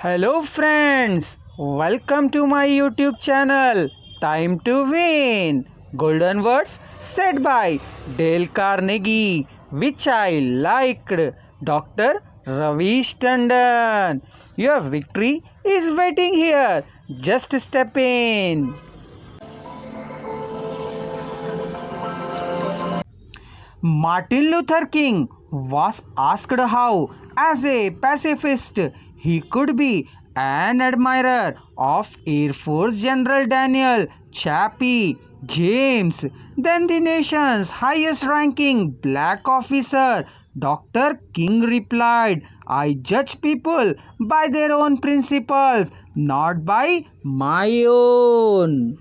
Hello friends, welcome to my YouTube channel. Time to win. Golden words said by Dale Carnegie, which I liked. Dr. Ravi Tandon. Your victory is waiting here. Just step in. Martin Luther King was asked how, as a pacifist, he could be an admirer of Air Force General Daniel Chappie James, then the nation's highest ranking black officer. Dr. King replied, I judge people by their own principles, not by my own.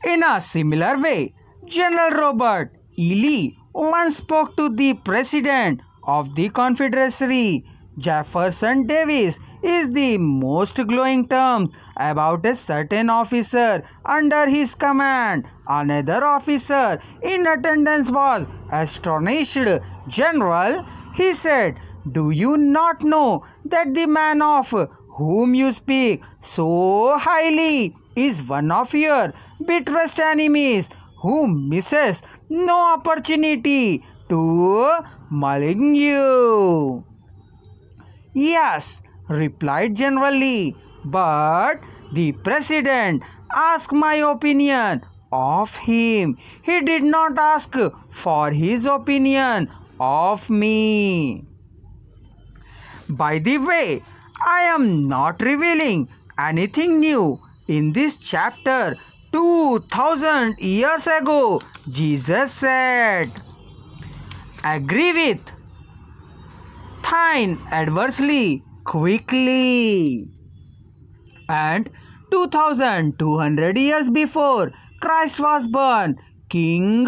In a similar way, General Robert E. Lee once spoke to the President of the Confederacy. Jefferson Davis is the most glowing terms about a certain officer under his command. Another officer in attendance was astonished. General, he said, do you not know that the man of whom you speak so highly is one of your bitterest enemies who misses no opportunity to malign you? Yes, replied General Lee, but the president asked my opinion of him. He did not ask for his opinion of me. By the way, I am not revealing anything new in this chapter. 2000 years ago, Jesus said, agree with thine adversely quickly. And 2200 years before Christ was born, King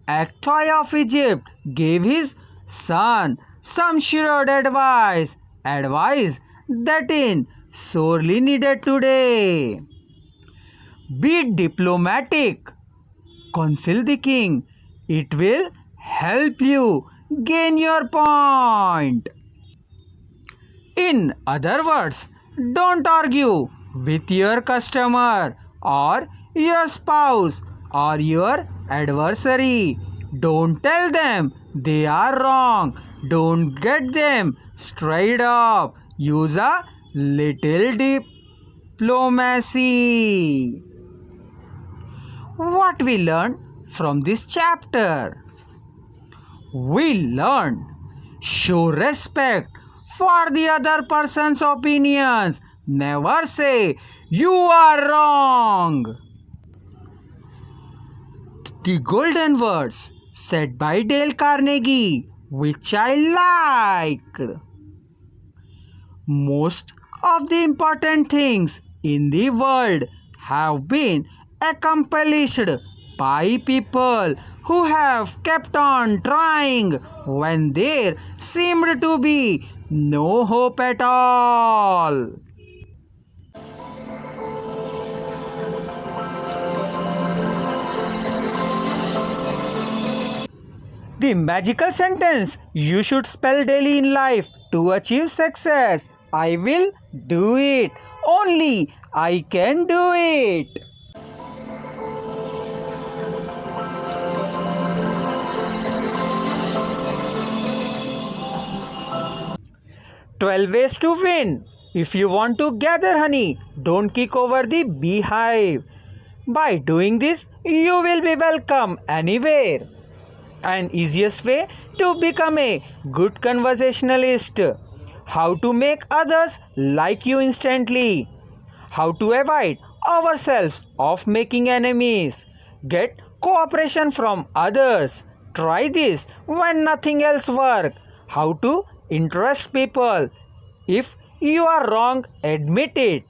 Akhtai of Egypt gave his son some shrewd advice that is sorely needed today. Be diplomatic, counsel the king. It will help you gain your point. In other words, don't argue with your customer or your spouse or your adversary. Don't tell them they are wrong. Don't get them straight up. Use a little diplomacy. What we learned from this chapter? We learned show respect for the other person's opinions. Never say you are wrong. The golden words said by Dale Carnegie, which I liked. Most of the important things in the world have been accomplished by people who have kept on trying when there seemed to be no hope at all. The magical sentence you should spell daily in life to achieve success. I will do it. Only I can do it. "12 ways to win. If you want to gather honey, don't kick over the beehive. By doing this, you will be welcome anywhere. An easiest way to become a good conversationalist. How to make others like you instantly. How to avoid ourselves of making enemies. Get cooperation from others. Try this when nothing else works. How to interest people. If you are wrong, admit it.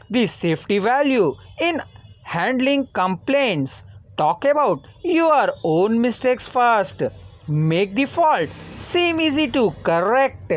The safety value in handling complaints. Talk about your own mistakes first. Make the fault seem easy to correct.